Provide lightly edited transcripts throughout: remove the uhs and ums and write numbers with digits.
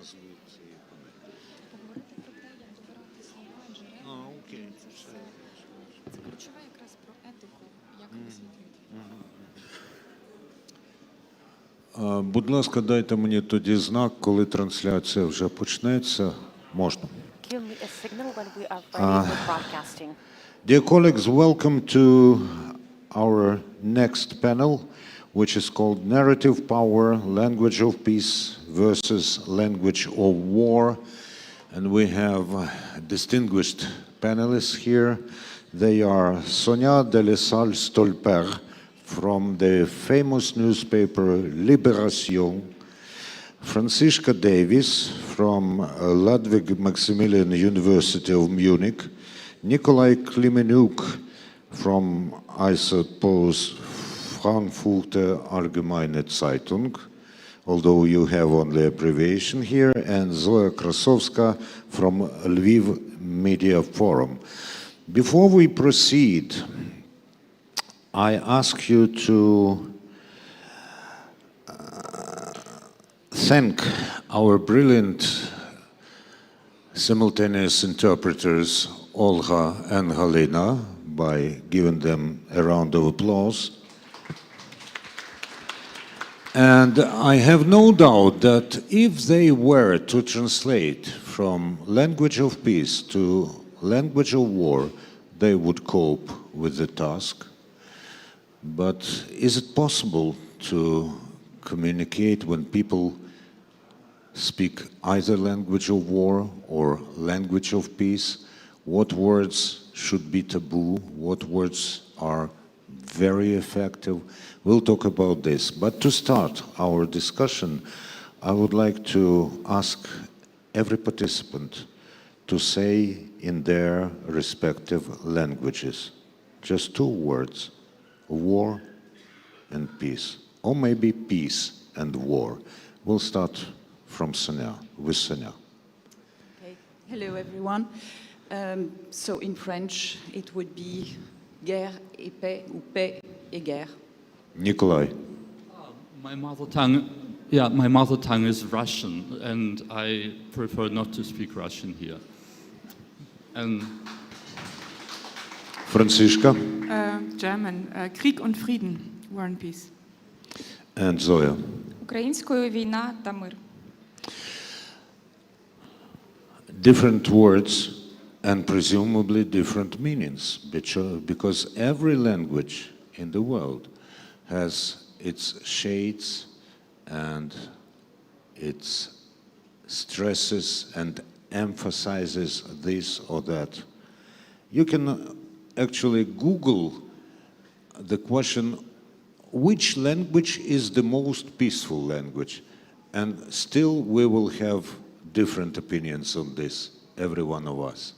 назвуть ці поняття. Поговорити про те, як добирати слова, джерела. Окей. Це ключове якраз про етику, як висвітлювати. Будь ласка, дайте мені тоді знак, коли трансляція вже почнеться. Можна. Give me a signal when we are ready with broadcasting. Dear colleagues, welcome to our next panel, which is called Narrative Power, Language of Peace versus Language of War. And we have distinguished panelists here. They are Sonia Delesalle-Stolper from the famous newspaper Libération, Franziska Davies from Ludwig Maximilian University of Munich, Nikolai Klimenyuk from, I suppose, Frankfurter Allgemeine Sonntagszeitung, although you have only abbreviation here, and Zoya Krasovska from Lviv Media Forum. Before we proceed, I ask you to thank our brilliant simultaneous interpreters, Olga and Halina, by giving them a round of applause. And I have no doubt that if they were to translate from language of peace to language of war, they would cope with the task. But is it possible to communicate when people speak either language of war or language of peace? What words should be taboo? What words are very effective? We'll talk about this. But to start our discussion, I would like to ask every participant to say in their respective languages just two words: war and peace, or maybe peace and war. We'll start from Sonia, with Sonia. Okay. Hello everyone. So in French it would be guerre et paix ou paix et guerre. Nikolai. My mother tongue is Russian, and I prefer not to speak Russian here. And Franziska. German. Krieg und Frieden. War and peace. And Zoya. Українською війна та мир. Different words and presumably different meanings, because every language in the world has its shades and its stresses and emphasizes this or that. You can actually Google the question, which language is the most peaceful language? And still we will have different opinions on this, every one of us.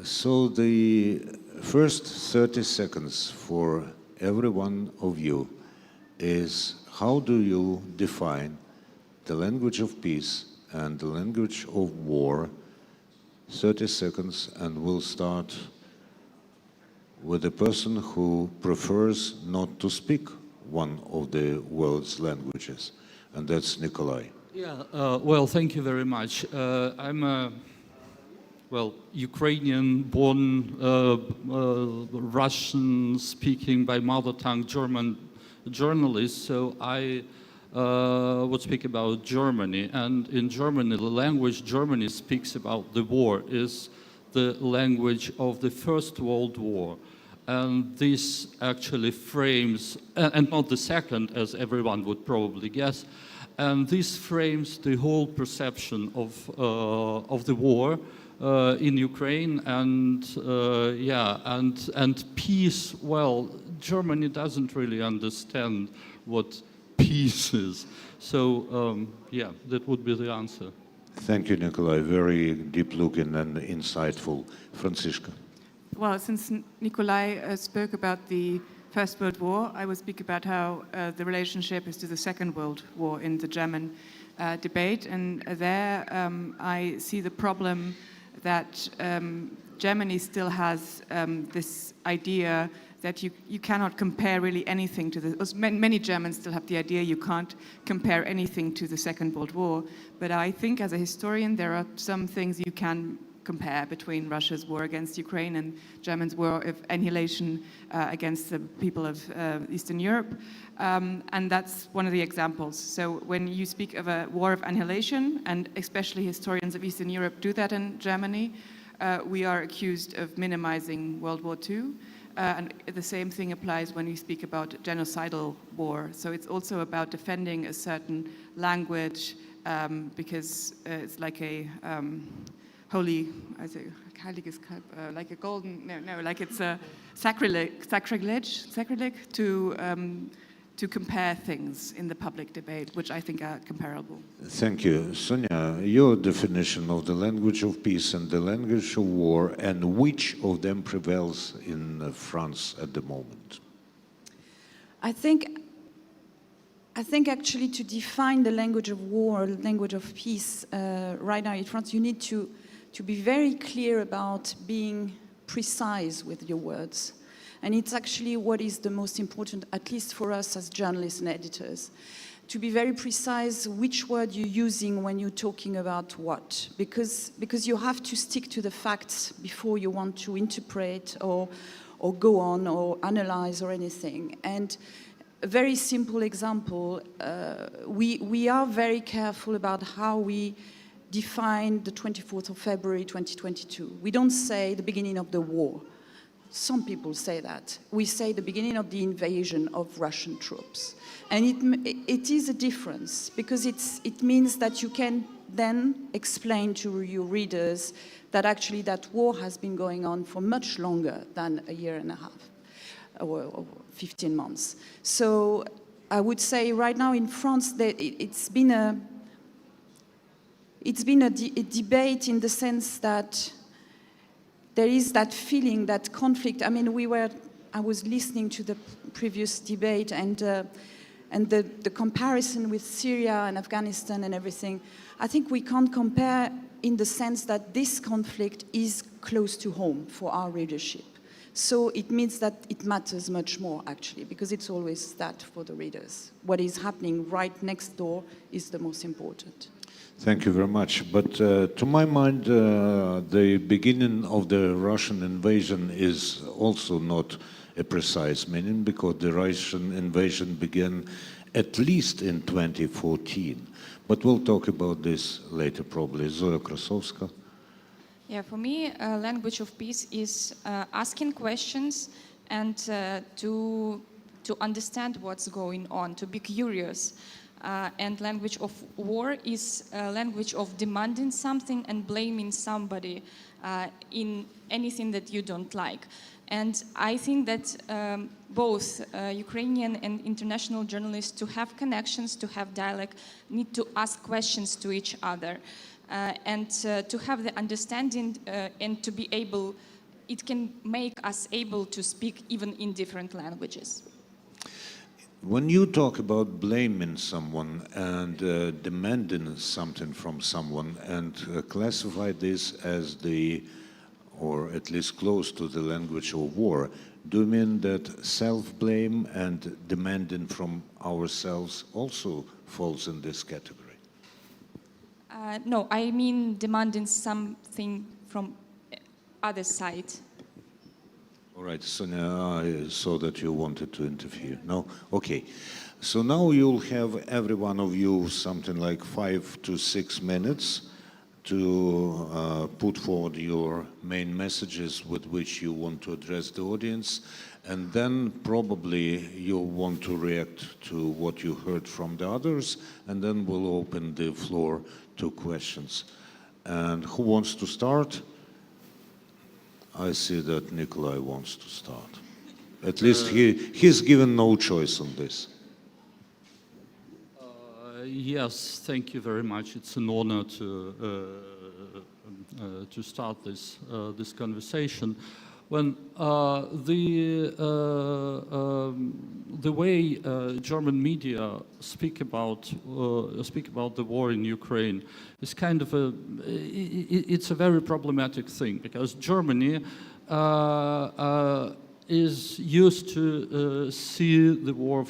So the first 30 seconds for every one of you is, how do you define the language of peace and the language of war? 30 seconds, and we'll start with the person who prefers not to speak one of the world's languages, and that's Nikolai. Well, thank you very much. I'm a Ukrainian-born, Russian-speaking by mother tongue German journalist, so I would speak about Germany. And in Germany, the language Germany speaks about the war is the language of the First World War. And this actually frames, and not the second, as everyone would probably guess, and this frames the whole perception of the war in Ukraine, and peace. Well, Germany doesn't really understand what peace is. So that would be the answer. Thank you, Nikolai. Very deep-looking and insightful. Franziska. Well, since Nikolai spoke about the First World War, I will speak about how the relationship is to the Second World War in the German debate. And there I see the problem that Germany still has this idea that you cannot compare really anything to the... Many Germans still have the idea you can't compare anything to the Second World War, but I think as a historian there are some things you can compare between Russia's war against Ukraine and Germany's war of annihilation against the people of Eastern Europe. And that's one of the examples. So when you speak of a war of annihilation, and especially historians of Eastern Europe do that in Germany, we are accused of minimizing World War II. And the same thing applies when we speak about genocidal war. So it's also about defending a certain language because it's like a holy, like a golden, like it's a sacrilege to compare things in the public debate, which I think are comparable. Thank you. Sonia, your definition of the language of peace and the language of war, and which of them prevails in France at the moment? I think actually to define the language of war, the language of peace, right now in France, you need to be very clear about being precise with your words. And it's actually what is the most important, at least for us as journalists and editors, to be very precise which word you're using when you're talking about what. Because you have to stick to the facts before you want to interpret or go on or analyze or anything. And a very simple example, we are very careful about how we define the 24th of February 2022. We don't say the beginning of the war. Some people say that. We say the beginning of the invasion of Russian troops. And it is a difference because it means that you can then explain to your readers that actually that war has been going on for much longer than a year and a half or 15 months. So I would say right now in France that it's been a debate in the sense that there is that feeling, that conflict. I mean, I was listening to the previous debate and the comparison with Syria and Afghanistan and everything. I think we can't compare in the sense that this conflict is close to home for our readership. So it means that it matters much more, actually, because it's always that for the readers. What is happening right next door is the most important. Thank you very much. But to my mind, the beginning of the Russian invasion is also not a precise meaning, because the Russian invasion began at least in 2014. But we'll talk about this later, probably. Zoya Krasovska. Yeah, for me, language of peace is asking questions and to understand what's going on, to be curious. And language of war is a language of demanding something and blaming somebody in anything that you don't like. And I think that both Ukrainian and international journalists, to have connections, to have dialogue, need to ask questions to each other. And to have the understanding and to be able, it can make us able to speak even in different languages. When you talk about blaming someone and demanding something from someone and classify this as or at least close to the language of war, do you mean that self-blame and demanding from ourselves also falls in this category? No, I mean demanding something from other side. All right, Sonia, I saw that you wanted to interfere. No? Okay. So now you'll have, every one of you, something like 5 to 6 minutes to put forward your main messages with which you want to address the audience. And then probably you'll want to react to what you heard from the others. And then we'll open the floor to questions. And who wants to start? I see that Nikolai wants to start. At least he's given no choice on this. Yes, thank you very much. It's an honor to start this conversation. When the way German media speak about the war in Ukraine is kind of it's a very problematic thing, because Germany is used to see the war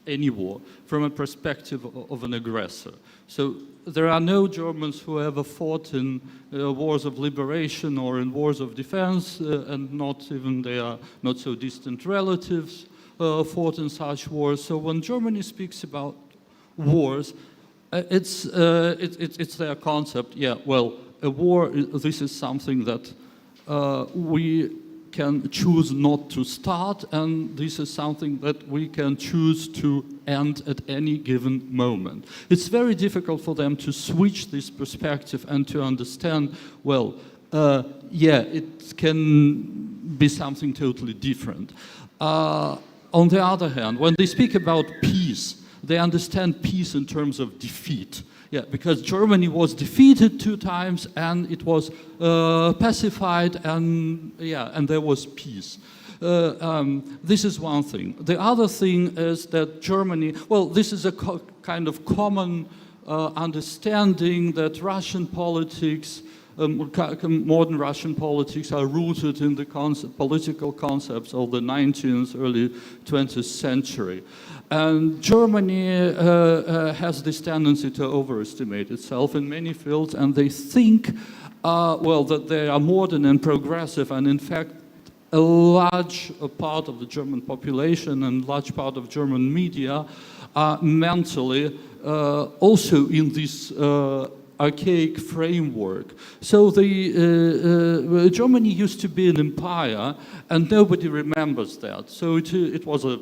any war from a perspective of an aggressor. So there are no Germans who ever fought in wars of liberation or in wars of defense, and not even their not so distant relatives fought in such wars. So when Germany speaks about wars, it's their concept. Yeah, well, a war. This is something that we can choose not to start, and this is something that we can choose to end at any given moment. It's very difficult for them to switch this perspective and to understand, well, yeah, it can be something totally different. On the other hand, when they speak about peace, they understand peace in terms of defeat. Yeah, because Germany was defeated 2 times and it was pacified, and yeah, and there was peace. This is one thing. The other thing is that Germany, well, this is a kind of common understanding that Russian politics, modern Russian politics, are rooted in the political concepts of the 19th, early 20th century. And Germany has this tendency to overestimate itself in many fields, and they think, well, that they are modern and progressive, and in fact, a large part of the German population and large part of German media are mentally also in this archaic framework. So Germany used to be an empire, and nobody remembers that. So it was a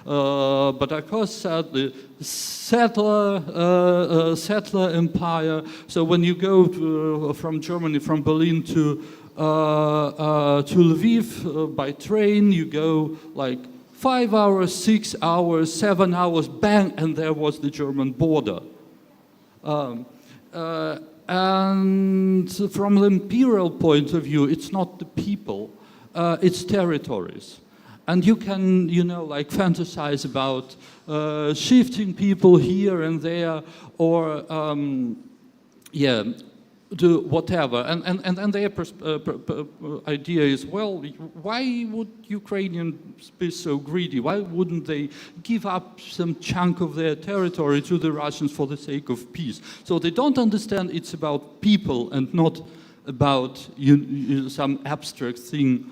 but of course said the settler empire. So when you go from Germany, from Berlin to Lviv by train, you go like 5 hours, 6 hours, 7 hours, bang, and there was the German border. And from the imperial point of view, it's not the people, it's territories. And you can, like fantasize about shifting people here and there, or yeah, do whatever. And their idea is, well, why would Ukrainians be so greedy? Why wouldn't they give up some chunk of their territory to the Russians for the sake of peace? So they don't understand it's about people and not about some abstract thing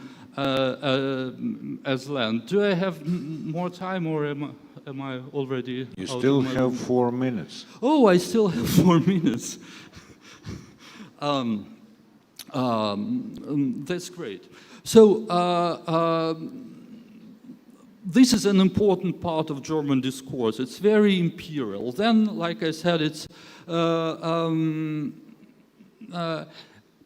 as land. Do I have more time, or am I already? You still have 4 minutes. Oh, I still have 4 minutes. That's great. So this is an important part of German discourse. It's very imperial. Then, like I said,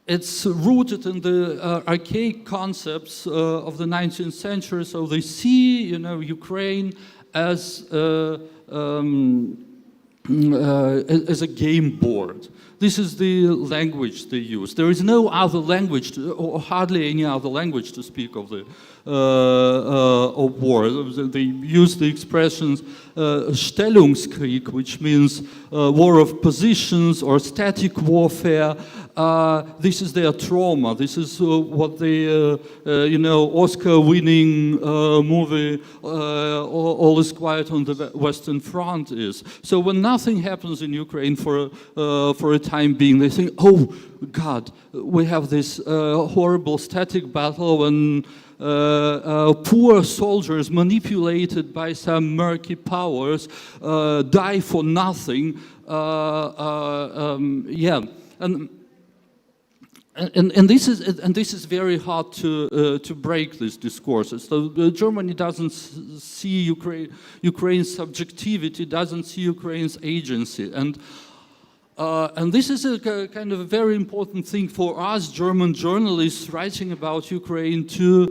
it's rooted in the archaic concepts of the 19th century. So they see, Ukraine as a game board. This is the language they use. There is no other language, or hardly any other language to speak of the of war. They use the expressions Stellungskrieg, which means war of positions or static warfare. This is their trauma. This is what the Oscar-winning movie All Is Quiet on the Western Front is. So when nothing happens in Ukraine for a time being, they think, oh God, we have this horrible static battle when poor soldiers manipulated by some murky powers die for nothing. Yeah. And this is very hard to break these discourses. So Germany doesn't see Ukraine's subjectivity, doesn't see Ukraine's agency, and this is a kind of a very important thing for us German journalists writing about Ukraine to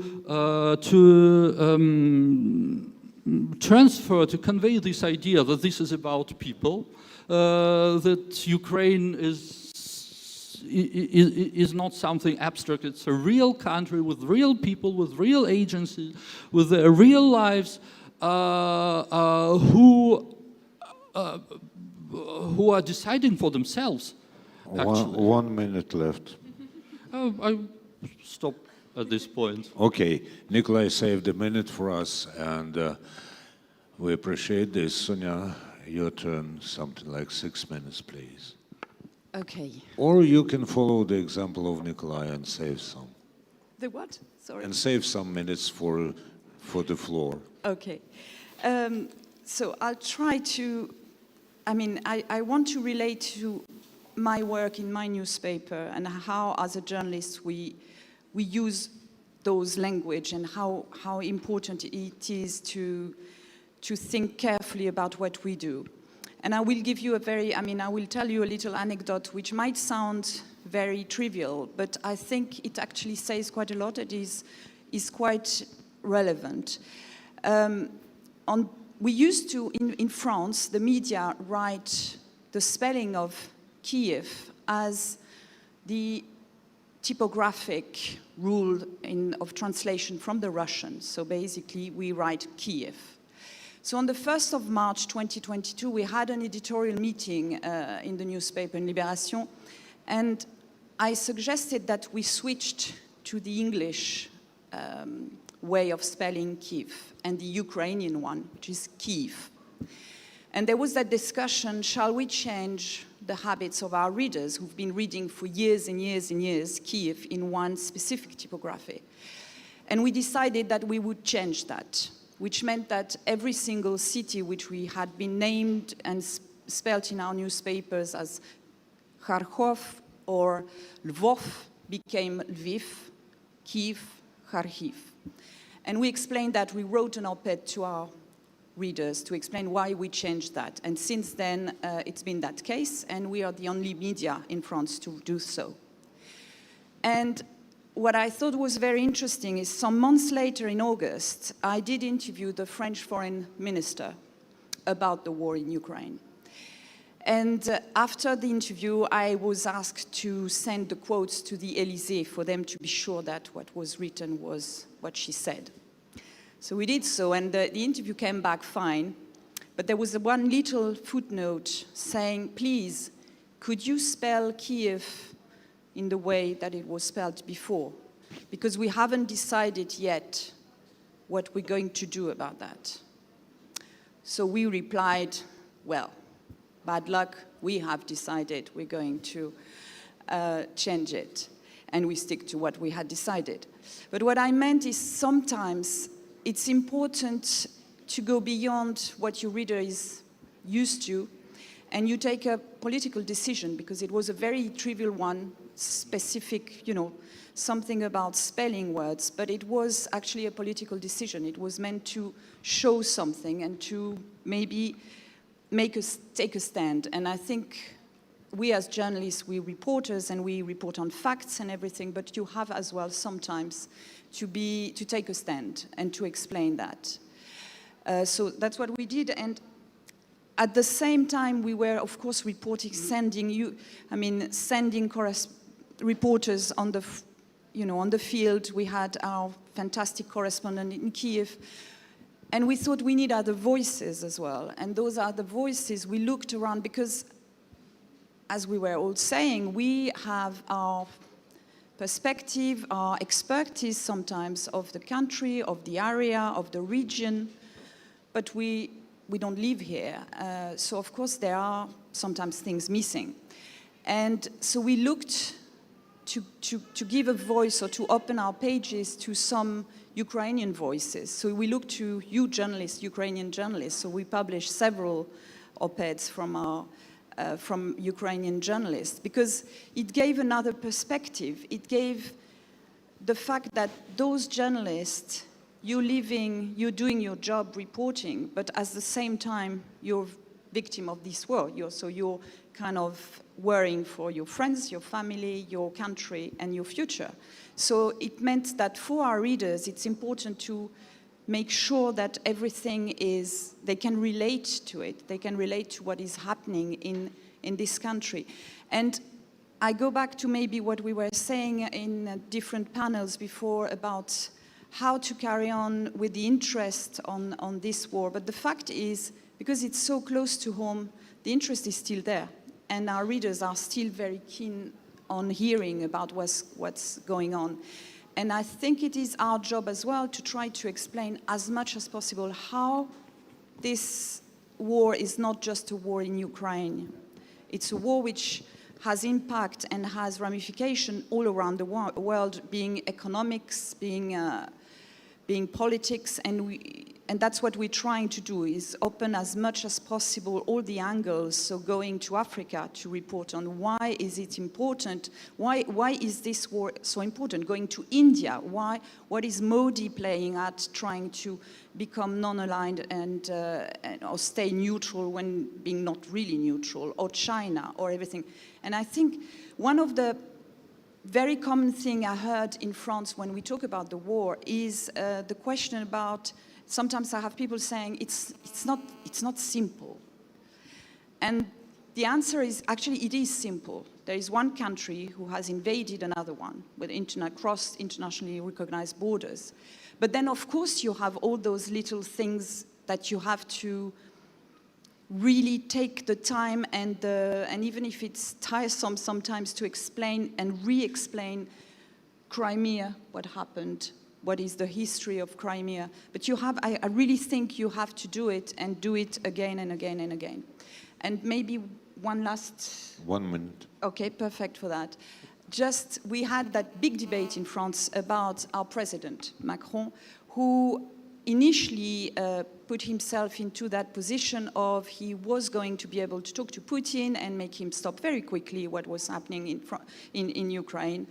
transfer, to convey this idea that this is about people, that Ukraine is not something abstract. It's a real country with real people, with real agencies, with their real lives, who are deciding for themselves. 1 minute left. Oh, I stop at this point. Okay, Nikolai saved a minute for us, and we appreciate this. Sonia, your turn, something like 6 minutes, please. Okay. Or you can follow the example of Nikolai and save some. The what? Sorry. And save some minutes for the floor. Okay. So I'll try to, I want to relate to my work in my newspaper and how, as a journalist, we use those language and how important it is to think carefully about what we do. And I will give you I will tell you a little anecdote which might sound very trivial, but I think it actually says quite a lot. It is quite relevant. We used to, in France, the media write the spelling of Kiev as the typographic rule of translation from the Russian. So basically, we write Kiev. So on the 1st of March 2022, we had an editorial meeting in the newspaper in Libération, and I suggested that we switched to the English way of spelling Kiev and the Ukrainian one, which is Kiev. And there was that discussion, shall we change the habits of our readers who've been reading for years and years and years Kiev in one specific typography? And we decided that we would change that, which meant that every single city which we had been named and spelled in our newspapers as Kharkov or Lvov became Lviv, Kiev, Kharkiv. And we explained that. We wrote an op-ed to our readers to explain why we changed that. And since then, it's been that case, and we are the only media in France to do so. And what I thought was very interesting is some months later in August, I did interview the French foreign minister about the war in Ukraine. And after the interview, I was asked to send the quotes to the Élysée for them to be sure that what was written was what she said. So we did so, and the interview came back fine. But there was one little footnote saying, please, could you spell Kiev in the way that it was spelled before? Because we haven't decided yet what we're going to do about that. So we replied, well, bad luck, we have decided we're going to change it, and we stick to what we had decided. But what I meant is sometimes it's important to go beyond what your reader is used to, and you take a political decision, because it was a very trivial one, specific, something about spelling words, but it was actually a political decision. It was meant to show something and to maybe make us take a stand. And I think we as journalists, we reporters, and we report on facts and everything, but you have as well sometimes to take a stand and to explain that. So that's what we did. And at the same time, we were, of course, reporting, sending reporters on the field. We had our fantastic correspondent in Kiev. And we thought we need other voices as well. And those are the voices we looked around, because, as we were all saying, we have our perspective, our expertise sometimes of the country, of the area, of the region, but we don't live here. So, of course, there are sometimes things missing. And so we looked to give a voice or to open our pages to some Ukrainian voices. So we looked to you journalists, Ukrainian journalists. So we published several op-eds from Ukrainian journalists, because it gave another perspective. It gave the fact that those journalists, you're doing your job reporting, but at the same time, you're victim of this war. You're kind of worrying for your friends, your family, your country, and your future. So it meant that for our readers, it's important to make sure that everything they can relate to it. They can relate to what is happening in this country. And I go back to maybe what we were saying in different panels before about how to carry on with the interest on this war. But the fact is, because it's so close to home, the interest is still there. And our readers are still very keen on hearing about what's going on. And I think it is our job as well to try to explain as much as possible how this war is not just a war in Ukraine. It's a war which has impact and has ramification all around the world, being economics, being politics, and that's what we're trying to do, is open as much as possible all the angles. So going to Africa to report on why is it important, why is this war so important? Going to India, what is Modi playing at, trying to become non-aligned and or stay neutral when being not really neutral, or China, or everything. And I think one of the very common thing I heard in France when we talk about the war is the question about, sometimes I have people saying it's not simple. And the answer is, actually it is simple. There is one country who has invaded another one with crossed internationally recognized borders. But then of course you have all those little things that you have to really take the time and even if it's tiresome sometimes to explain and re-explain Crimea, what happened, what is the history of Crimea. But I really think you have to do it and do it again and again and again. And maybe one last... 1 minute. Okay, perfect for that. Just, we had that big debate in France about our president, Macron, who initially put himself into that position of he was going to be able to talk to Putin and make him stop very quickly what was happening in Ukraine,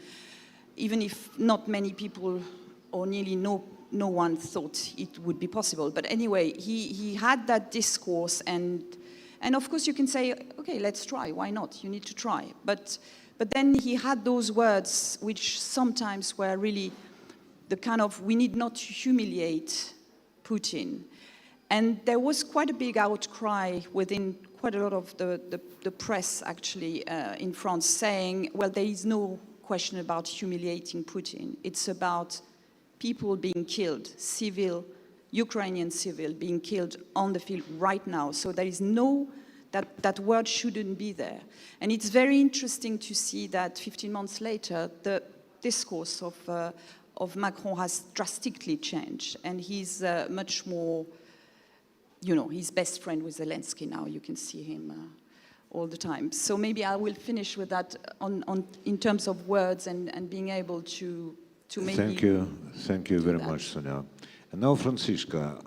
even if not many people or nearly no one thought it would be possible. But anyway, he had that discourse, and of course you can say, okay, let's try, why not? You need to try. But then he had those words which sometimes were really the kind of, we need not to humiliate Putin. And there was quite a big outcry within quite a lot of the press, actually, in France, saying, well, there is no question about humiliating Putin. It's about people being killed, Ukrainian civil being killed on the field right now. So there is that word shouldn't be there. And it's very interesting to see that 15 months later, the discourse of Macron has drastically changed. And he's much more, he's best friend with Zelensky now. You can see him all the time. So maybe I will finish with that in terms of words and being able to maybe... Thank you very much, Sonia. And now, Franziska,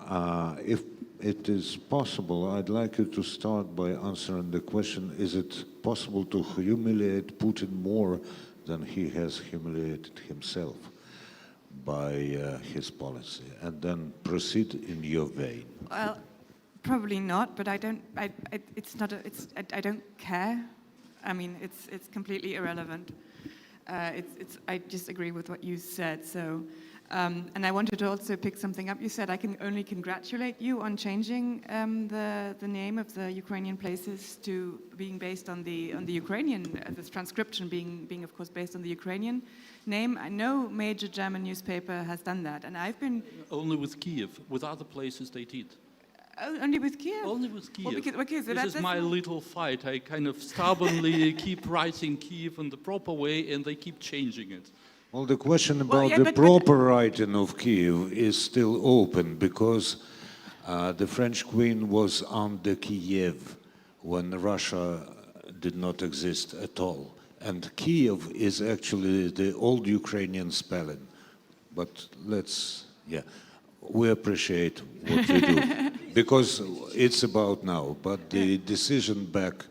if it is possible, I'd like you to start by answering the question, is it possible to humiliate Putin more than he has humiliated himself by his policy? And then proceed in your vein. Well, probably not, but I don't care. I mean, it's completely irrelevant. I just agree with what you said. So, and I wanted to also pick something up. You said I can only congratulate you on changing the name of the Ukrainian places to being based on the Ukrainian, this transcription being of course based on the Ukrainian name. No major German newspaper has done that, and I've been only with Kiev. With other places they did. Oh, only with Kiev? Only with Kiev. Well, so this is my little fight. I kind of stubbornly keep writing Kiev in the proper way, and they keep changing it. Well, the question about the proper writing of Kiev is still open, because the French Queen was under Kiev when Russia did not exist at all. And Kiev is actually the old Ukrainian spelling. But we appreciate what you do, because it's about now. But the decision back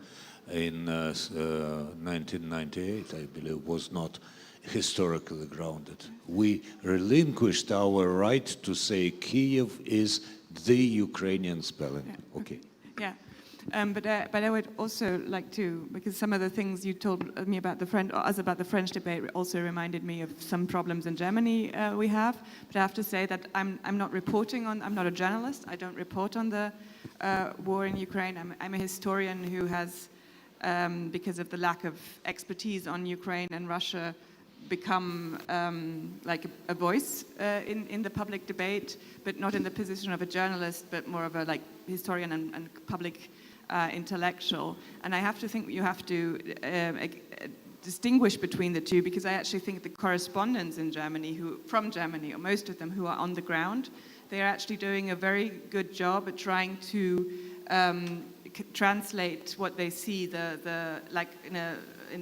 in 1998, I believe, was not historically grounded. We relinquished our right to say Kiev is the Ukrainian spelling. Yeah. Okay. Yeah. But I would also like to, because some of the things you told me about the French debate also reminded me of some problems in Germany we have. But I have to say that I'm not reporting on. I'm not a journalist. I don't report on the war in Ukraine. I'm a historian who has, because of the lack of expertise on Ukraine and Russia, become like a voice in the public debate, but not in the position of a journalist, but more of a historian and public intellectual. And I have to think you have to distinguish between the two, because I actually think the correspondents in Germany, from Germany, or most of them who are on the ground, they are actually doing a very good job at trying to translate what they see, like in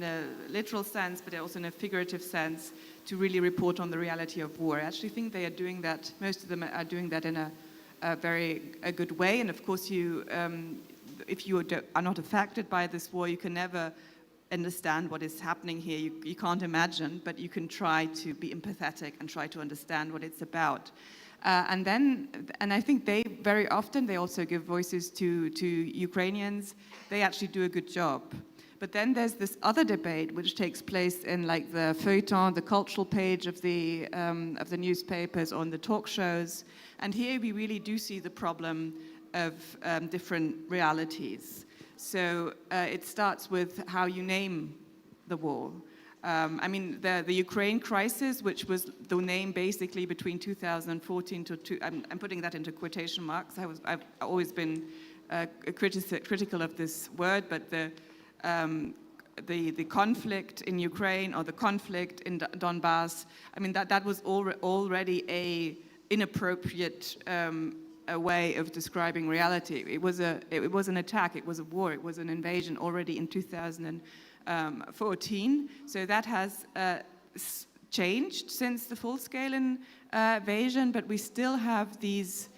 a literal sense, but also in a figurative sense, to really report on the reality of war. I actually think they are doing that. Most of them are doing that in a very good way. And of course, if you are not affected by this war, you can never understand what is happening here. You can't imagine, but you can try to be empathetic and try to understand what it's about. And I think they very often, they also give voices to Ukrainians. They actually do a good job. But then there's this other debate which takes place in like the feuilleton, the cultural page of the newspapers, on the talk shows. And here we really do see the problem of different realities. So it starts with how you name the war. I mean, the Ukraine crisis, which was the name basically between 2014 to I'm putting that into quotation marks. I've always been critical of this word, but the conflict in Ukraine, or the conflict in Donbass, I mean, that was already a inappropriate a way of describing reality. It was an attack, it was a war, it was an invasion already in 2014. So that has changed since the full-scale invasion, but we still have these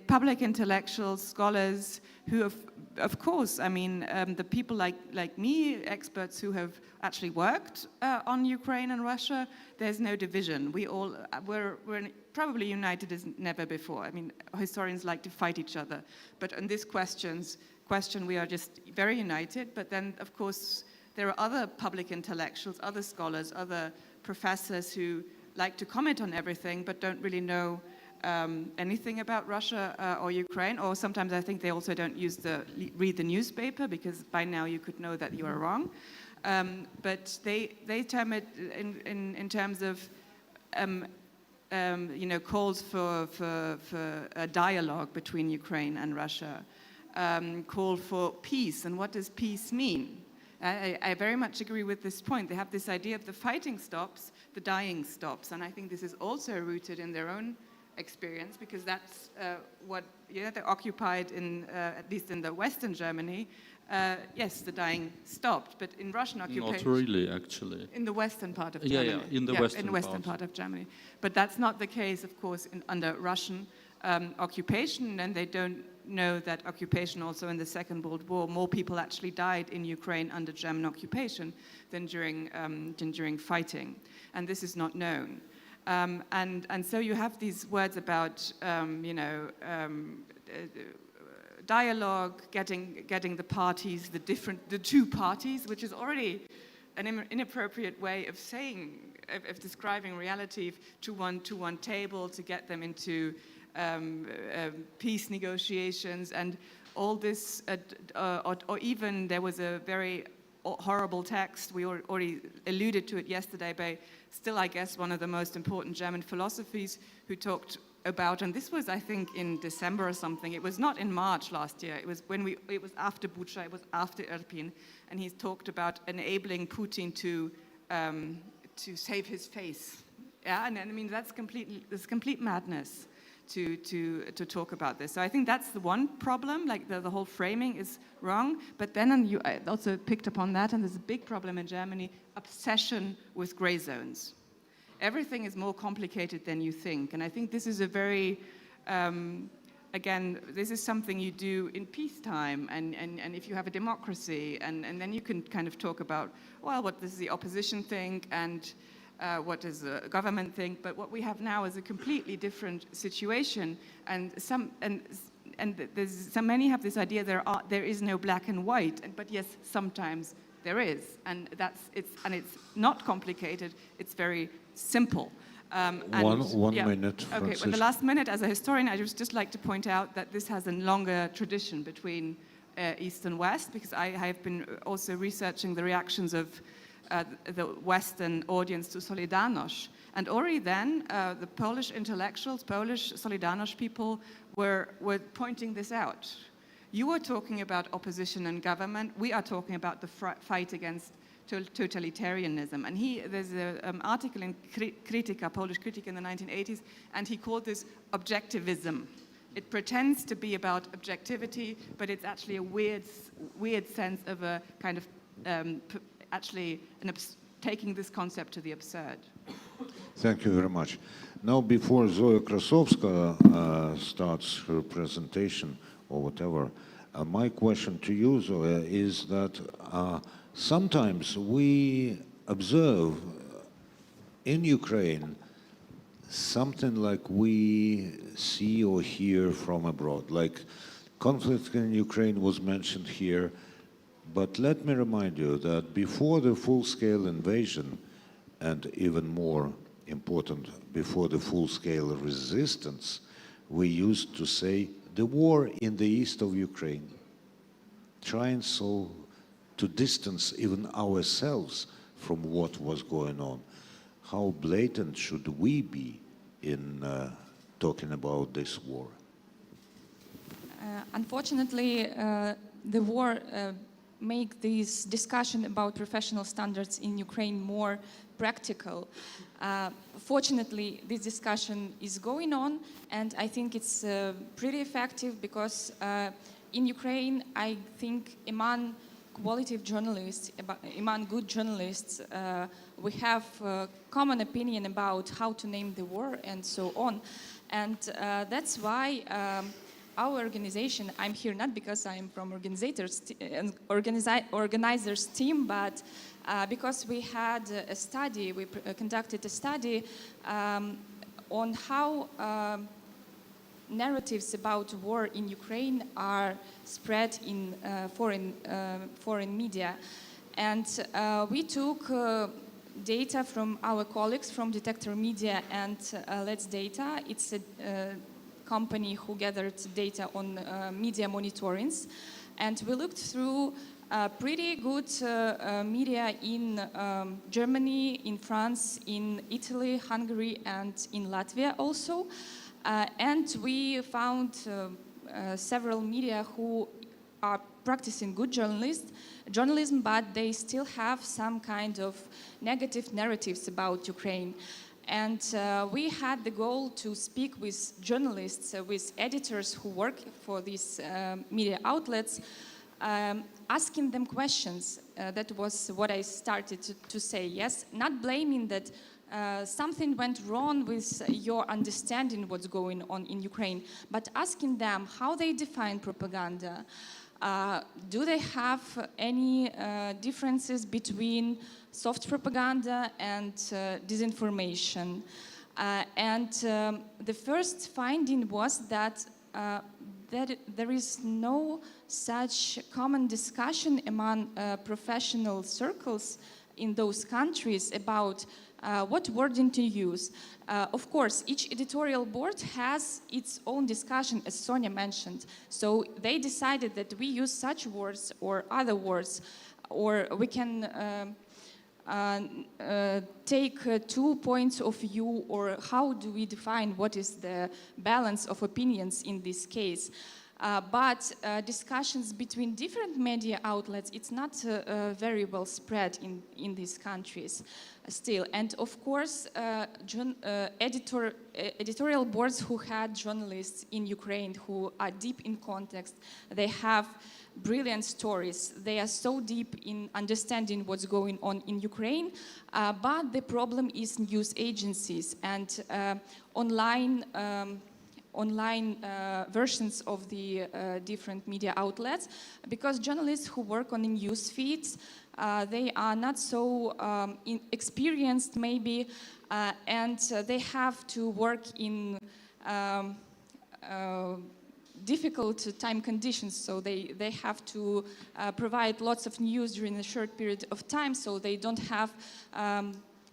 public intellectuals, scholars, who have, of course, I mean, the people like me, experts who have actually worked on Ukraine and Russia, there's no division. We're probably united as never before. I mean, historians like to fight each other, but on this question we are just very united. But then, of course, there are other public intellectuals, other scholars, other professors who like to comment on everything, but don't really know anything about Russia or Ukraine, or sometimes I think they also don't read the newspaper, because by now you could know that you are wrong. But they term it in terms of calls for a dialogue between Ukraine and Russia, call for peace. And what does peace mean? I very much agree with this point. They have this idea of the fighting stops, the dying stops, and I think this is also rooted in their own experience, because that's what they occupied at least in the Western Germany. Yes, the dying stopped, but in Russian occupation... Not really, actually. In the western part of Germany. In the western part of Germany. But that's not the case, of course, under Russian occupation, and they don't know that occupation also in the Second World War. More people actually died in Ukraine under German occupation than during fighting, and this is not known. And so you have these words about, dialogue, getting the parties, the two parties, which is already an inappropriate way of describing reality, to one table, to get them into peace negotiations, and all this, or even there was a very horrible text, we already alluded to it yesterday, by still, I guess, one of the most important German philosophers, who talked about, and this was, I think, in December or something, it was not in March last year, it was after Bucha, it was after Irpin, and he talked about enabling Putin to save his face. Yeah, and I mean, that's complete madness to talk about this. So I think that's the one problem, like the whole framing is wrong, but then you also picked upon that, and there's a big problem in Germany, obsession with gray zones. Everything is more complicated than you think, and I think this is a very, again, this is something you do in peacetime, and if you have a democracy, and then you can kind of talk about, well, what does the opposition think, and what does the government think, but what we have now is a completely different situation, and many have this idea there is no black and white, but yes, sometimes there is, and it's not complicated, it's very simple. One minute, Okay, Franziska. but the last minute, as a historian, I just like to point out that this has a longer tradition between East and West, because I have been also researching the reactions of the Western audience to Solidarność. And already then, the Polish intellectuals, Polish Solidarność people were pointing this out. You are talking about opposition and government. We are talking about the fight against totalitarianism. And there's an article in Kritika, Polish Critic in the 1980s, and he called this objectivism. It pretends to be about objectivity, but it's actually a weird sense of a kind of taking this concept to the absurd. Thank you very much. Now, before Zoya Krasovska starts her presentation or whatever, my question to you, Zoya, is that sometimes we observe in Ukraine something like we see or hear from abroad. Like conflict in Ukraine was mentioned here, but let me remind you that before the full-scale invasion, and even more important, before the full-scale resistance, we used to say the war in the east of Ukraine, trying so to distance even ourselves from what was going on. How blatant should we be in talking about this war? Unfortunately, the war make this discussion about professional standards in Ukraine more practical. Fortunately, this discussion is going on, and I think it's pretty effective because in Ukraine, I think among quality of journalists, among good journalists, we have a common opinion about how to name the war and so on. And that's why our organization, I'm here not because I'm from organizers team, but because we had a study, we conducted a study on how narratives about war in Ukraine are spread in foreign media. And we took data from our colleagues from Detector Media and Let's Data. It's a company who gathered data on media monitorings. And we looked through pretty good media in Germany, in France, in Italy, Hungary, and in Latvia also. And we found several media who are practicing good journalism, but they still have some kind of negative narratives about Ukraine. And we had the goal to speak with journalists, with editors who work for these media outlets, asking them questions. That was what I started to say, yes, not blaming that something went wrong with your understanding what's going on in Ukraine, but asking them how they define propaganda. Do they have any differences between soft propaganda and disinformation? And the first finding was that there is no such common discussion among professional circles in those countries about what wording to use. Of course, each editorial board has its own discussion, as Sonia mentioned. So they decided that we use such words or other words, or we can take 2 points of view, or how do we define what is the balance of opinions in this case. But discussions between different media outlets, it's not very well spread in these countries still. And of course, editorial boards who had journalists in Ukraine who are deep in context, they have brilliant stories. They are so deep in understanding what's going on in Ukraine, but the problem is news agencies and online versions of the different media outlets, because journalists who work on the news feeds, they are not so experienced maybe, and they have to work in difficult time conditions, so they have to provide lots of news during a short period of time, so they don't have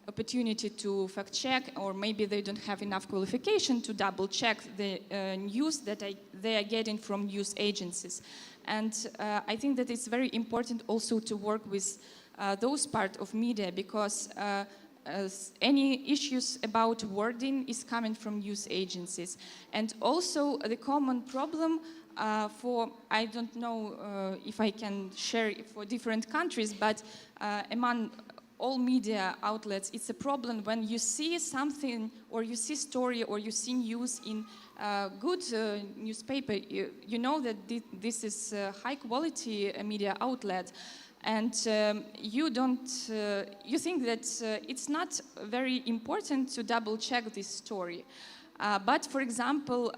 opportunity to fact check, or maybe they don't have enough qualification to double check the news that they are getting from news agencies. And I think that it's very important also to work with those part of media, because any issues about wording is coming from news agencies. And also the common problem I don't know if I can share it for different countries, but among all media outlets, it's a problem when you see something or you see story or you see news in good newspaper, you know that this is a high quality media outlet, and you think that it's not very important to double check this story. But for example,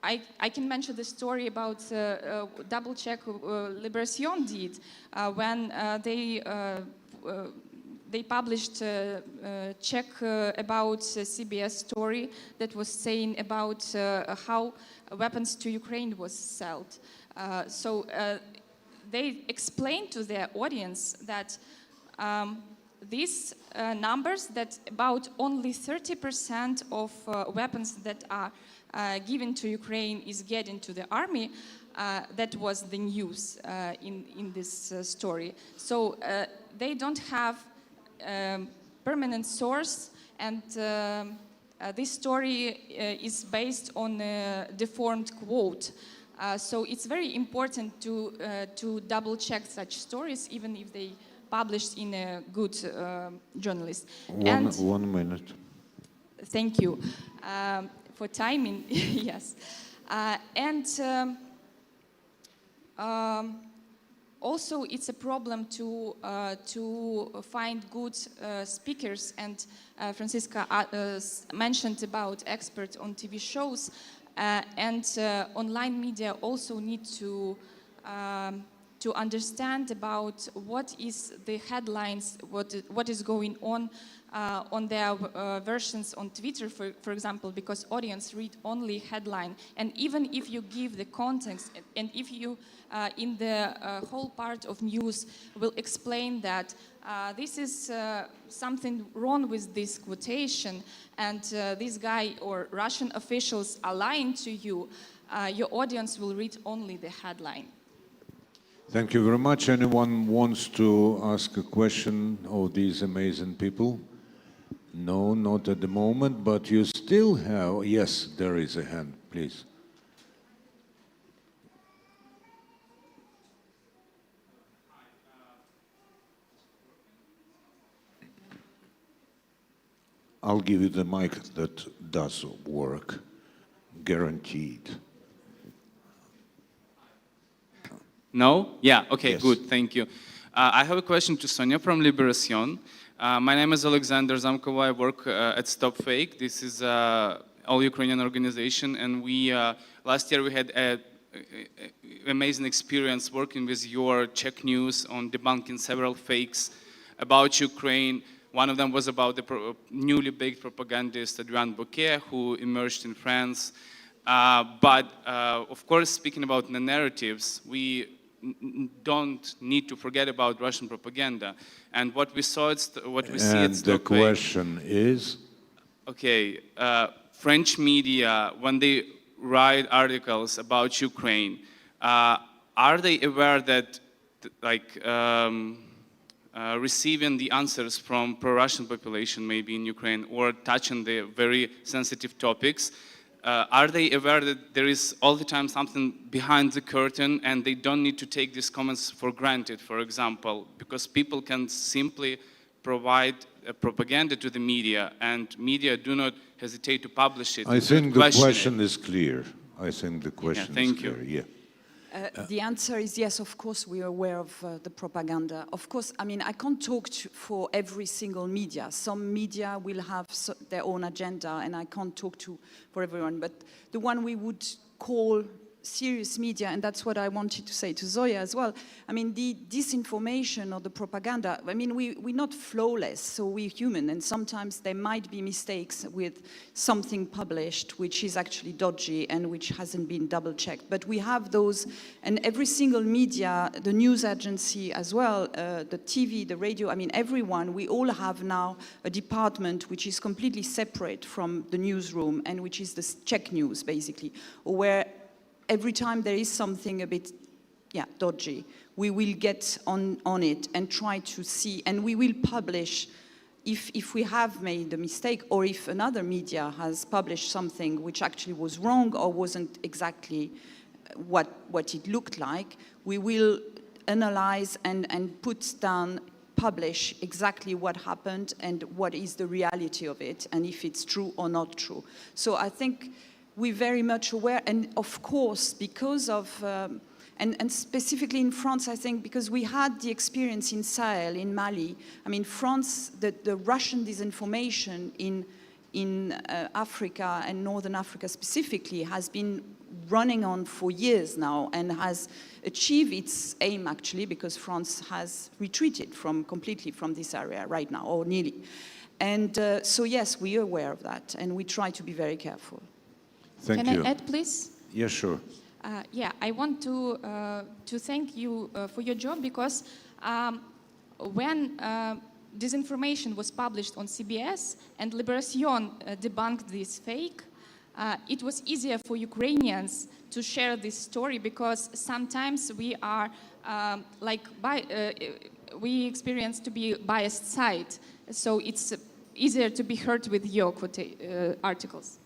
I can mention the story about double check Libération did when they published a check about CBS story that was saying about how weapons to Ukraine was sold. So they explained to their audience that these numbers, that about only 30% of weapons that are given to Ukraine is getting to the army, that was the news in this story. So they don't have permanent source, and this story is based on a deformed quote. So it's very important to double check such stories, even if they published in a good journalist. One minute. Thank you for timing. Yes, and also it's a problem to find good speakers. And Franziska mentioned about experts on TV shows, and online media also need to understand about what is the headlines, what is going on their versions on Twitter, for example, because audience read only headline. And even if you give the context, and if you in the whole part of news will explain that this is something wrong with this quotation, and this guy or Russian officials are lying to you, your audience will read only the headline. Thank you very much. Anyone wants to ask a question of these amazing people? No, not at the moment, but you still have... Yes, there is a hand, please. I'll give you the mic that does work, guaranteed. No? Yeah, okay, Yes. good, thank you. I have a question to Sonia from Libération. My name is Alexander Zamkova. I work at Stop Fake. This is an all-Ukrainian organization, and last year we had an amazing experience working with your Czech news on debunking several fakes about Ukraine. One of them was about the newly baked propagandist Adrian Bouquet, who emerged in France. But of course, speaking about the narratives, we don't need to forget about Russian propaganda. And what we saw, what we see at Stop Fake. And the question is? Okay, French media, when they write articles about Ukraine, are they aware that, receiving the answers from pro-Russian population, maybe in Ukraine, or touching the very sensitive topics, are they aware that there is all the time something behind the curtain, and they don't need to take these comments for granted, for example, because people can simply provide propaganda to the media, and media do not hesitate to publish it? I think the question is clear. I think the question is clear. Thank you. The answer is yes, of course we are aware of the propaganda. Of course, I mean, I can't talk for every single media. Some media will have their own agenda, and I can't talk for everyone. But the one we would call serious media, and that's what I wanted to say to Zoya as well. I mean, the disinformation or the propaganda, I mean, we're not flawless, so we're human, and sometimes there might be mistakes with something published which is actually dodgy and which hasn't been double-checked. But we have those, and every single media, the news agency as well, the TV, the radio, I mean, everyone, we all have now a department which is completely separate from the newsroom, and which is the Czech news, basically, where every time there is something a bit dodgy, we will get on it and try to see, and we will publish if we have made a mistake, or if another media has published something which actually was wrong or wasn't exactly what it looked like. We will analyze and publish exactly what happened and what is the reality of it, and if it's true or not true. So I think we're very much aware, and of course, because of and specifically in France, I think, because we had the experience in Sahel, in Mali. I mean, France, the Russian disinformation in Africa and Northern Africa specifically has been running on for years now and has achieved its aim, actually, because France has retreated completely from this area right now, or nearly. And so, yes, we are aware of that, and we try to be very careful. Thank you. Can I add, please? Yeah, sure. I want to thank you for your job, because when disinformation was published on CBS and Libération debunked this fake, it was easier for Ukrainians to share this story, because sometimes we are we experience to be biased side, so it's easier to be heard with your articles.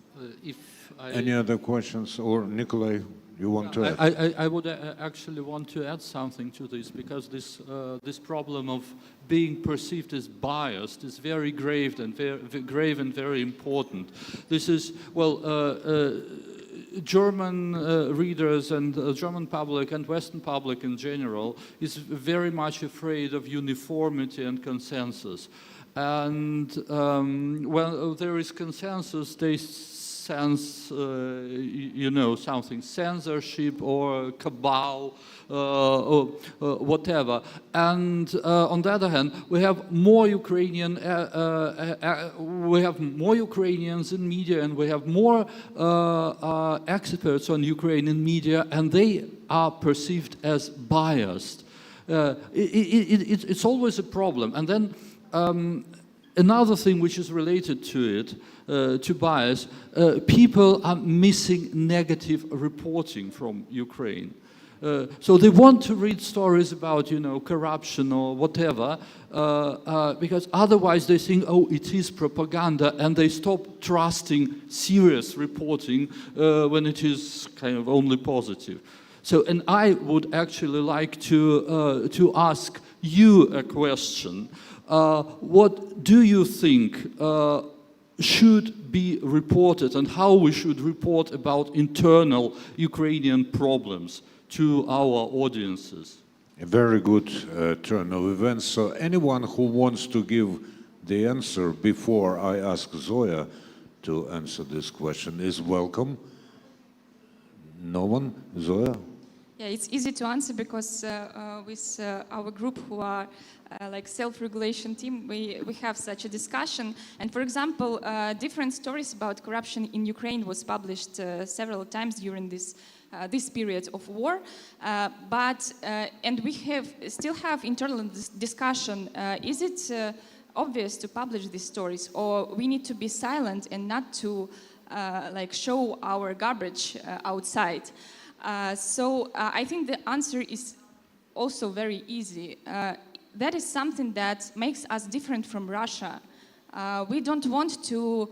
Any other questions? Or Nikolai, you want to add? I would actually want to add something to this, because this problem of being perceived as biased is very grave and very important. This is, German readers and German public and Western public in general is very much afraid of uniformity and consensus. And when there is consensus, they sense, something, censorship or cabal or whatever. And on the other hand, we have more Ukrainians in media, and we have more experts on Ukrainian media, and they are perceived as biased. It's always a problem. And then another thing which is related to it, to bias, people are missing negative reporting from Ukraine. So they want to read stories about, corruption or whatever, because otherwise they think, oh, it is propaganda, and they stop trusting serious reporting when it is kind of only positive. So, and I would actually like to ask you a question. What do you think should be reported, and how we should report about internal Ukrainian problems to our audiences? A very good turn of events. So anyone who wants to give the answer before I ask Zoya to answer this question is welcome. No one? Zoya? Yeah, it's easy to answer, because with our group, who are like self-regulation team, we have such a discussion. And for example, different stories about corruption in Ukraine was published several times during this period of war. And we still have internal discussion. Is it obvious to publish these stories, or we need to be silent and not to show our garbage outside? So I think the answer is also very easy. That is something that makes us different from Russia. We don't want to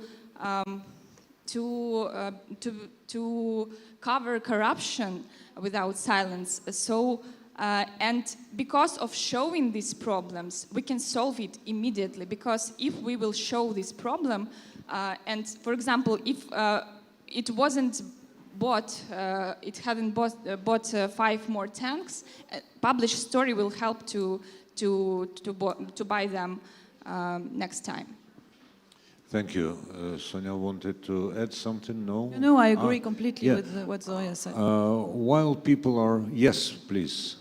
cover corruption without silence. So, and because of showing these problems, we can solve it immediately. Because if we will show this problem, and for example, if it wasn't bought, it hadn't bought 5 more tanks, published story will help to buy them next time. Thank you. Sonia wanted to add something? No? No, I agree completely with what Zoya said. While people are... Yes, please.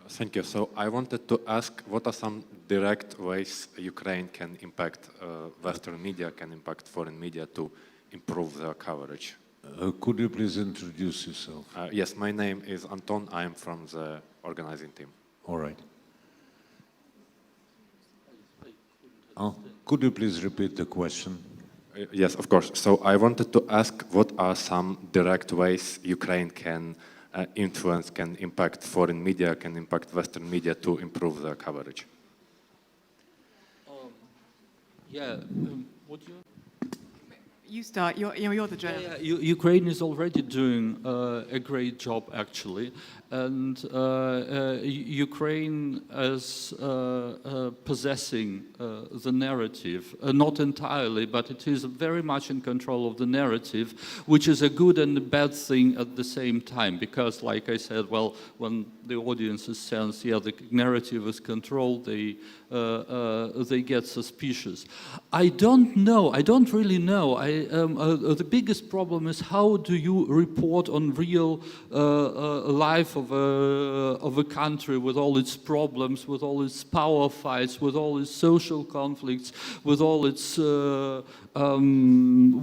Thank you. So I wanted to ask, what are some direct ways Ukraine can impact, Western media can impact foreign media to improve their coverage? Could you please introduce yourself? Yes, my name is Anton. I am from the organizing team. All right. Could you please repeat the question? Yes, of course. So I wanted to ask, what are some direct ways Ukraine can influence can impact foreign media, can impact Western media to improve their coverage? Would you? You start. You're the journalist. Ukraine is already doing a great job, actually, and Ukraine is possessing the narrative, not entirely, but it is very much in control of the narrative, which is a good and a bad thing at the same time, because, like I said, well, when the audiences sense, the narrative is controlled, they get suspicious. I don't really know. The biggest problem is, how do you report on real life of a country with all its problems, with all its power fights, with all its social conflicts, with all its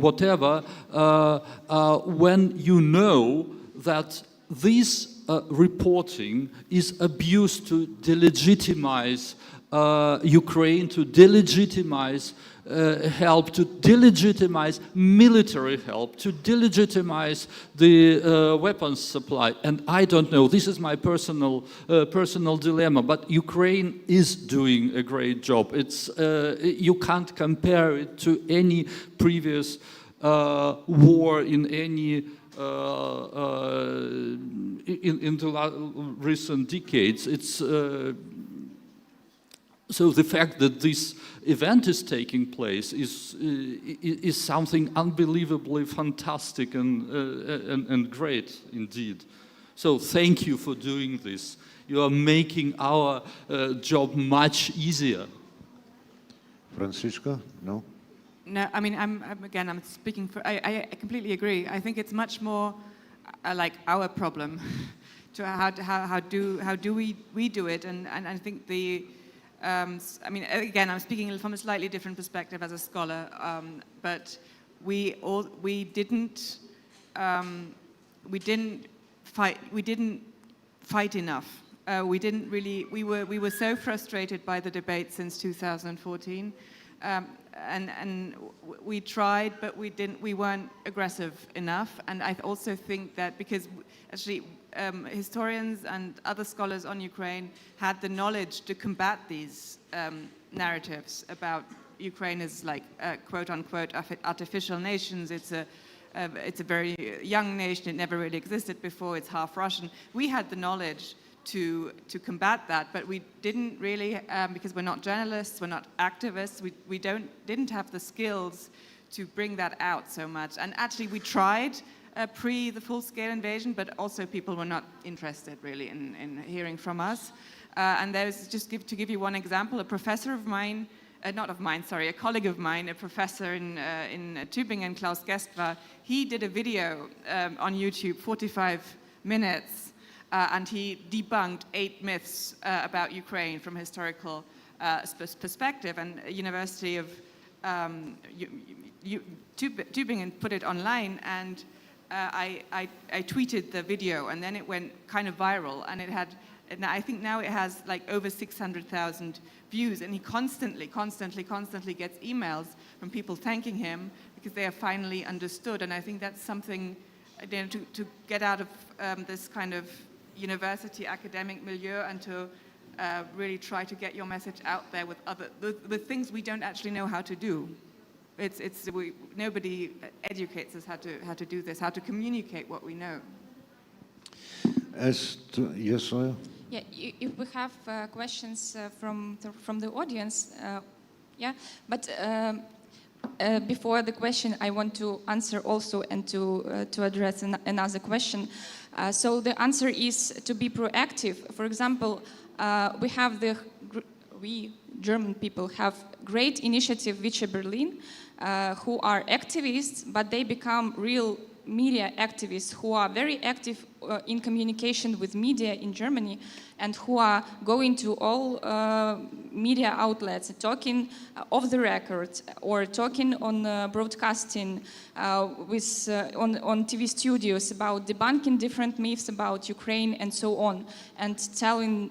whatever, when you know that this reporting is abused to delegitimize Ukraine, to delegitimize help, to delegitimize military help, to delegitimize the weapons supply. And I don't know, this is my personal dilemma, but Ukraine is doing a great job. It's, you can't compare it to any previous war in any in the recent decades. It's so the fact that this event is taking place is something unbelievably fantastic and great indeed. So thank you for doing this. You are making our job much easier. Franziska, no? No, I mean, I'm speaking for, I completely agree. I think it's much more like our problem to how do we do it, and I think the, I mean, again, I'm speaking from a slightly different perspective as a scholar, but we didn't fight enough. We were so frustrated by the debate since 2014. And we tried, but we weren't aggressive enough. And I also think that because actually historians and other scholars on Ukraine had the knowledge to combat these narratives about Ukraine as like quote unquote artificial nations. It's a very young nation. It never really existed before. It's half Russian. We had the knowledge to combat that, but we didn't really, because we're not journalists, we're not activists, we didn't have the skills to bring that out so much. And actually we tried pre the full-scale invasion, but also people were not interested really in hearing from us. And there's, just to give you one example, a professor of mine, a colleague of mine, a professor in Tübingen, Klaus Gestra, he did a video on YouTube, 45 minutes, and he debunked 8 myths about Ukraine from a historical perspective. And University of Tübingen put it online, and I tweeted the video, and then it went kind of viral, and I think now it has like over 600,000 views, and he constantly gets emails from people thanking him because they have finally understood. And I think that's something, you know, to get out of this kind of university academic milieu and to really try to get your message out there with things we don't actually know how to do. Nobody educates us how to do this, how to communicate what we know. Yes, Zoya? Yeah, if we have questions from the audience, yeah, but before the question, I want to answer also and to address another question. So the answer is to be proactive. For example, we German people have great initiative Vice Berlin, who are activists, but they become real media activists who are very active in communication with media in Germany, and who are going to all media outlets, talking off the record or talking on broadcasting on TV studios about debunking different myths about Ukraine and so on, and telling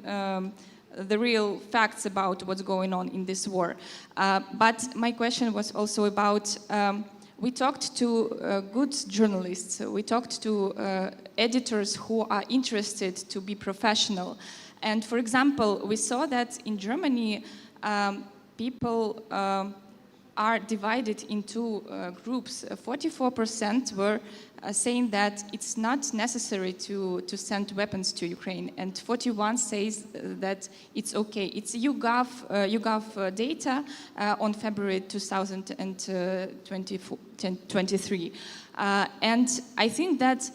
the real facts about what's going on in this war. But my question was also about we talked to good journalists. We talked to editors who are interested to be professional. And for example, we saw that in Germany, people are divided into groups. 44% were saying that it's not necessary to send weapons to Ukraine, and 41 says that it's okay. It's YouGov data on February 2023. And I think that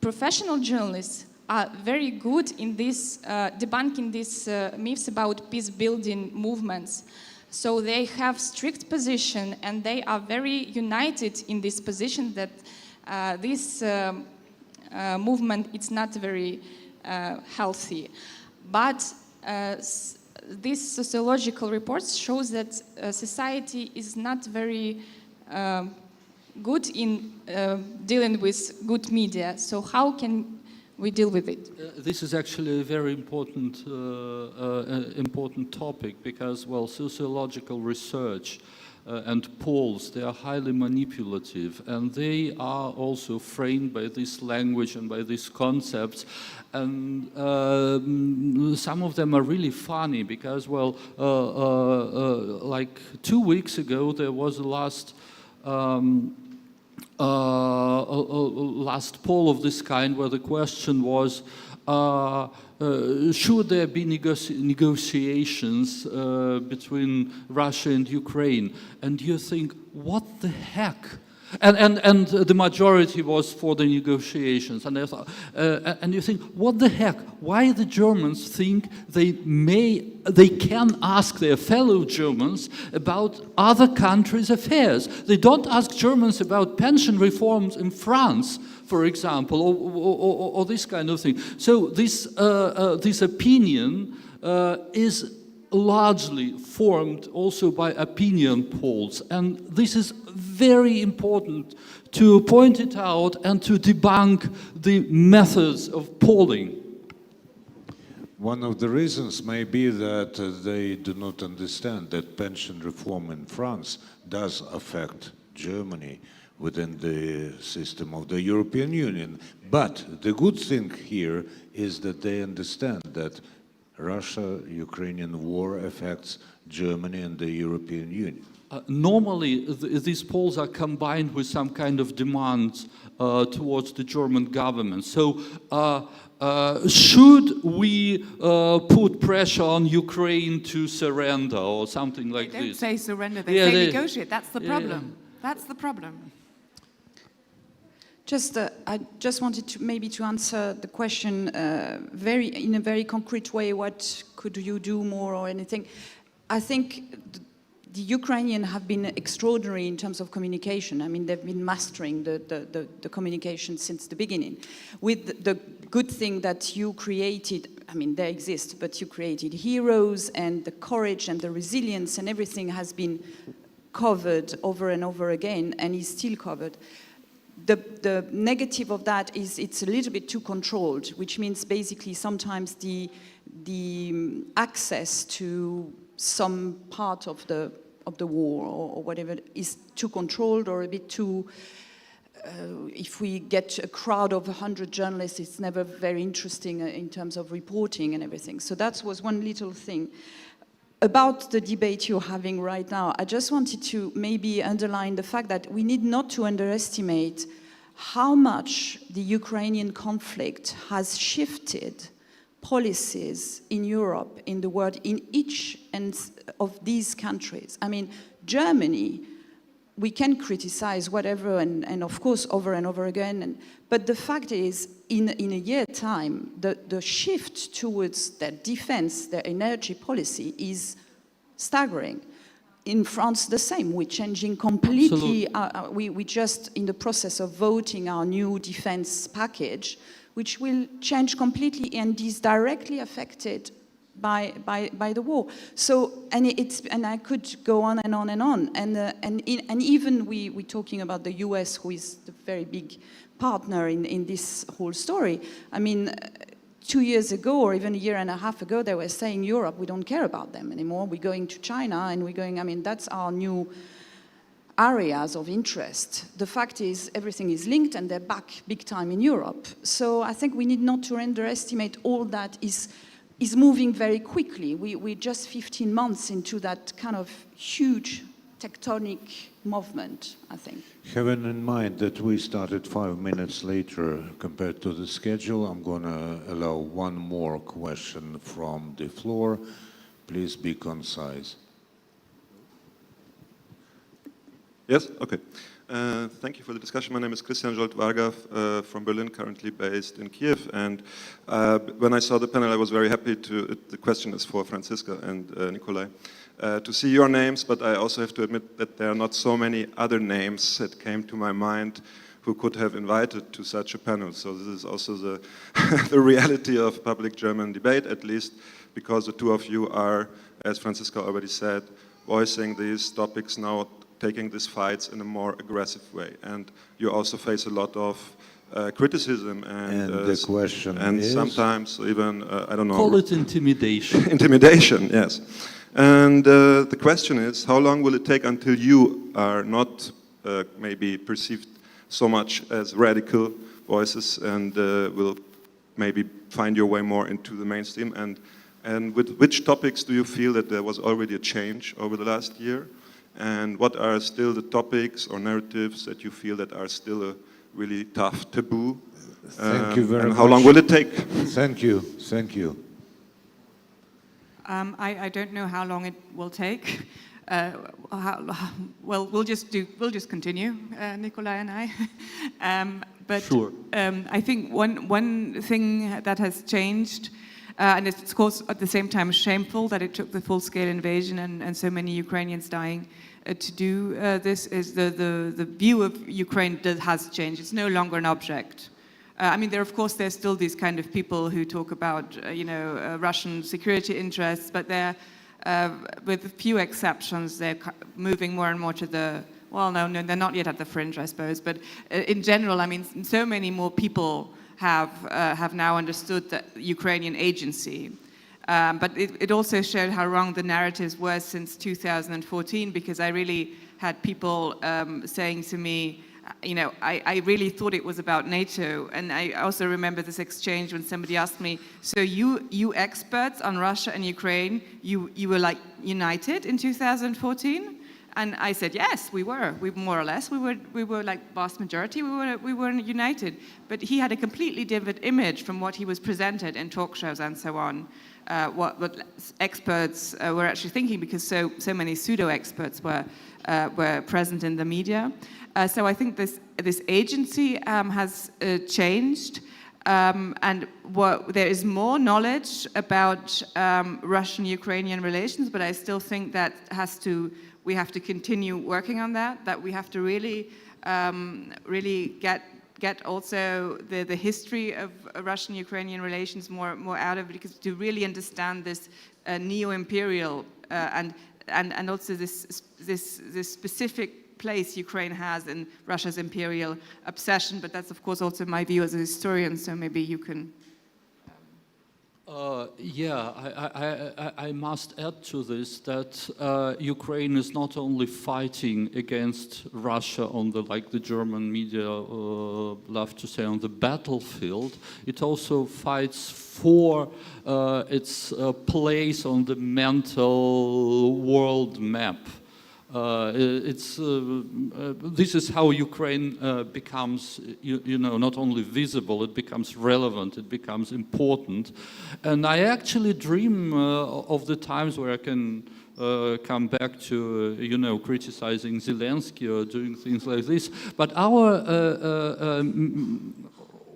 professional journalists are very good in this debunking these myths about peace-building movements. So they have strict position, and they are very united in this position that this movement is not very healthy. But these sociological reports shows that society is not very good in dealing with good media. So how can we deal with it? This is actually a very important important topic, because, well, sociological research and polls, they are highly manipulative, and they are also framed by this language and by these concepts. And some of them are really funny, because, well, like 2 weeks ago, there was the last poll of this kind, where the question was, should there be negotiations between Russia and Ukraine? And you think, what the heck? And the majority was for the negotiations, and and you think, what the heck? Why the Germans think they can ask their fellow Germans about other countries' affairs? They don't ask Germans about pension reforms in France, for example, or this kind of thing. So this opinion is largely formed also by opinion polls, and this is very important to point it out and to debunk the methods of polling. One of the reasons may be that they do not understand that pension reform in France does affect Germany within the system of the European Union. But the good thing here is that they understand that Russia-Ukrainian war affects Germany and the European Union. Normally, these polls are combined with some kind of demands towards the German government. So, should we put pressure on Ukraine to surrender or something like They don't this? say surrender, they say negotiate. That's the problem. That's the problem. I just wanted to maybe to answer the question in a very concrete way. What could you do more or anything? I think the Ukrainians have been extraordinary in terms of communication. I mean, they've been mastering the communication since the beginning. With the good thing that you created, I mean, they exist, but you created heroes, and the courage and the resilience and everything has been covered over and over again, and is still covered. The negative of that is it's a little bit too controlled, which means basically sometimes the access to some part of the war or whatever is too controlled, or a bit too. If we get a crowd of 100 journalists, it's never very interesting in terms of reporting and everything. So that was one little thing. About the debate you're having right now, I just wanted to maybe underline the fact that we need not to underestimate how much the Ukrainian conflict has shifted policies in Europe, in the world, in each of these countries. I mean, Germany, we can criticize whatever, and of course over and over again, but the fact is, in a year's time, the shift towards their defense, their energy policy is staggering. In France, the same. We're changing completely. We just in the process of voting our new defense package, which will change completely and is directly affected by the war. So, and I could go on and on and on. And even we're talking about the US, who is the very big partner in this whole story. I mean, 2 years ago, or even a year and a half ago, they were saying, Europe, we don't care about them anymore. We're going to China, and we're going, I mean, that's our new areas of interest. The fact is everything is linked and they're back big time in Europe. So I think we need not to underestimate all that is moving very quickly. We're just 15 months into that kind of huge tectonic movement, I think. Having in mind that we started 5 minutes later compared to the schedule, I'm going to allow one more question from the floor. Please be concise. Yes, okay. Thank you for the discussion. My name is Christian Jolt-Varga from Berlin, currently based in Kiev. And when I saw the panel, I was very happy the question is for Franziska and Nikolai, to see your names, but I also have to admit that there are not so many other names that came to my mind who could have invited to such a panel. So this is also the, the reality of public German debate, at least because the two of you are, as Franziska already said, voicing these topics now, taking these fights in a more aggressive way. And you also face a lot of criticism and the question and is? Sometimes even, I don't know. Call it intimidation. Intimidation, yes. And the question is, how long will it take until you are not maybe perceived so much as radical voices and will maybe find your way more into the mainstream? And with which topics do you feel that there was already a change over the last year? And what are still the topics or narratives that you feel that are still a really tough taboo? Thank you very much. And how long will it take? Thank you. Thank you. I don't know how long it will take. Well, we'll just continue, Nikolai and I. But sure. I think one thing that has changed, and it's of course at the same time shameful that it took the full-scale invasion and so many Ukrainians dying to do this, is the view of Ukraine has changed. It's no longer an object. I mean, there's still these kind of people who talk about, Russian security interests, but they're, with a few exceptions, they're moving more and more to the, well, no, they're not yet at the fringe, I suppose, but in general, I mean, so many more people have now understood the Ukrainian agency. But it also showed how wrong the narratives were since 2014, because I really had people saying to me, I really thought it was about NATO. And I also remember this exchange when somebody asked me, so you experts on Russia and Ukraine, you were like united in 2014? And I said, yes, we were. We more or less, we were like vast majority, we were united. But he had a completely different image from what he was presented in talk shows and so on. What experts were actually thinking, because so many pseudo-experts were present in the media. So I think this agency has changed, and there is more knowledge about Russian-Ukrainian relations, but I still think that we have to continue working on that we have to really get also the history of Russian-Ukrainian relations more out of it, because to really understand this neo-imperial and also this specific place Ukraine has in Russia's imperial obsession. But that's of course also my view as a historian, so maybe you can. I must add to this that Ukraine is not only fighting against Russia on the German media love to say on the battlefield, it also fights for its place on the mental world map. This is how Ukraine becomes, not only visible, it becomes relevant, it becomes important. And I actually dream of the times where I can come back to, criticizing Zelensky or doing things like this. But our,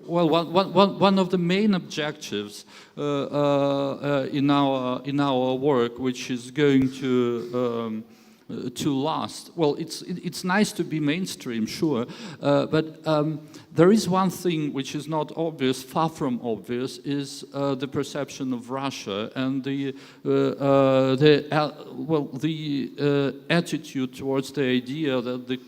one of the main objectives in our work, which is going to last. Well, it's nice to be mainstream, sure, but there is one thing which is not obvious, far from obvious, is the perception of Russia and the attitude towards the idea that the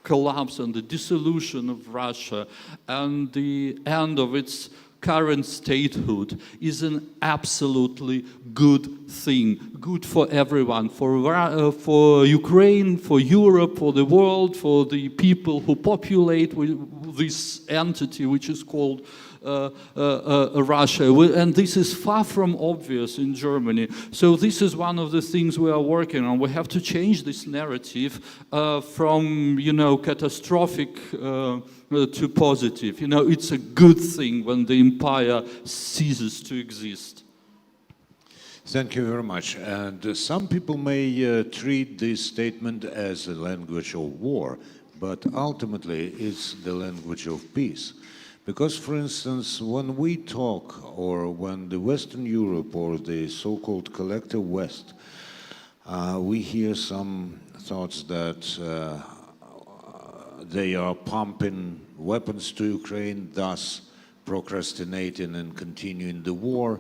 collapse and the dissolution of Russia and the end of its current statehood is an absolutely good thing, good for everyone, for Ukraine, for Europe, for the world, for the people who populate this entity which is called Russia, and this is far from obvious in Germany. So this is one of the things we are working on. We have to change this narrative from, catastrophic to positive. It's a good thing when the empire ceases to exist. Thank you very much. And some people may treat this statement as a language of war, but ultimately it's the language of peace. Because, for instance, when we talk, or when the Western Europe or the so-called collective West, we hear some thoughts that they are pumping weapons to Ukraine, thus procrastinating and continuing the war.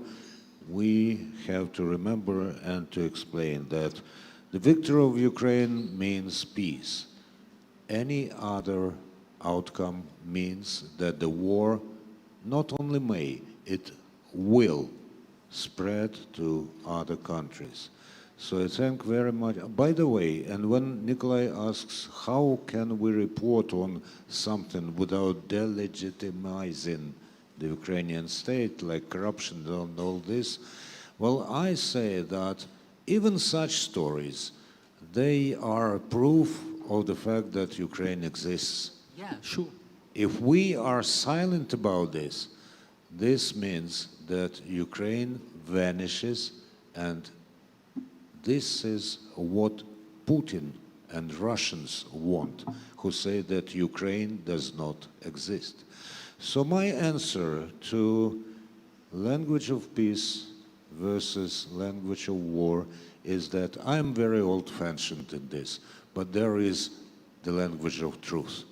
We have to remember and to explain that the victory of Ukraine means peace. Any other outcome means that the war not only may, it will spread to other countries. So I thank very much. By the way, and when Nikolai asks how can we report on something without delegitimizing the Ukrainian state, like corruption and all this, well, I say that even such stories, they are proof of the fact that Ukraine exists. Yeah, sure. If we are silent about this, this means that Ukraine vanishes, and this is what Putin and Russians want, who say that Ukraine does not exist. So my answer to language of peace versus language of war is that I'm very old-fashioned in this, but there is the language of truth.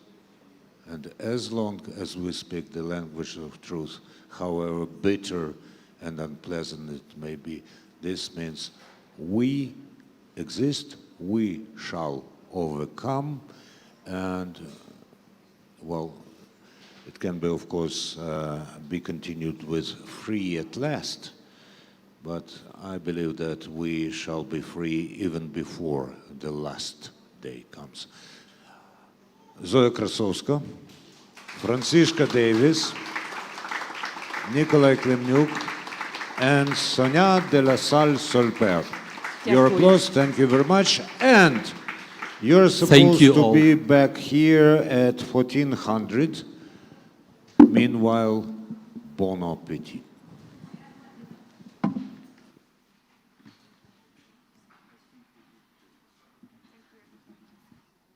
And as long as we speak the language of truth, however bitter and unpleasant it may be, this means we exist, we shall overcome, and, well, it can be, of course, be continued with free at last, but I believe that we shall be free even before the last day comes. Zoya Krasovska, Franziska Davies, Nikolai Klimenyuk, and Sonia Delesalle-Stolper. Your applause, thank you very much. And you're supposed to be back here at 1400. Meanwhile, bon appetit.